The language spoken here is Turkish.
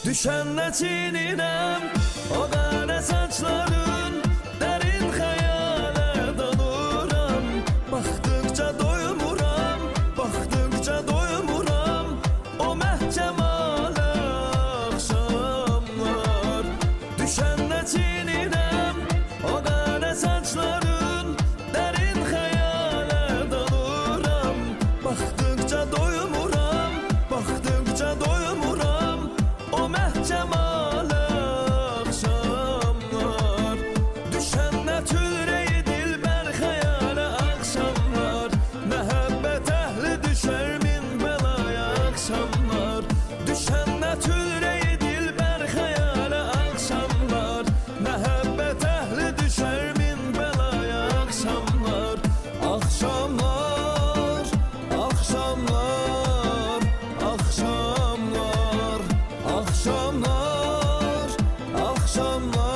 Düşenle çiğninem o kara saçların, derin hayale dalıram. Baktıkça doymuram, baktıkça doymuram o mehcemale akşamlar. Düşenle çiğninem o kara saçların, derin hayale dalıram. Baktıkça doymuram, baktıkça doymuram o mehcemale akşamlar. Düşenle tülreyi dilber hayale akşamlar. Mehabbet ehli düşer min belaya akşamlar. Düşenle tülreyi dilber hayale akşamlar. Mehabbet ehli düşer min belaya akşamlar. Akşamlar, akşamlar, akşamlar, akşamlar, akşamlar.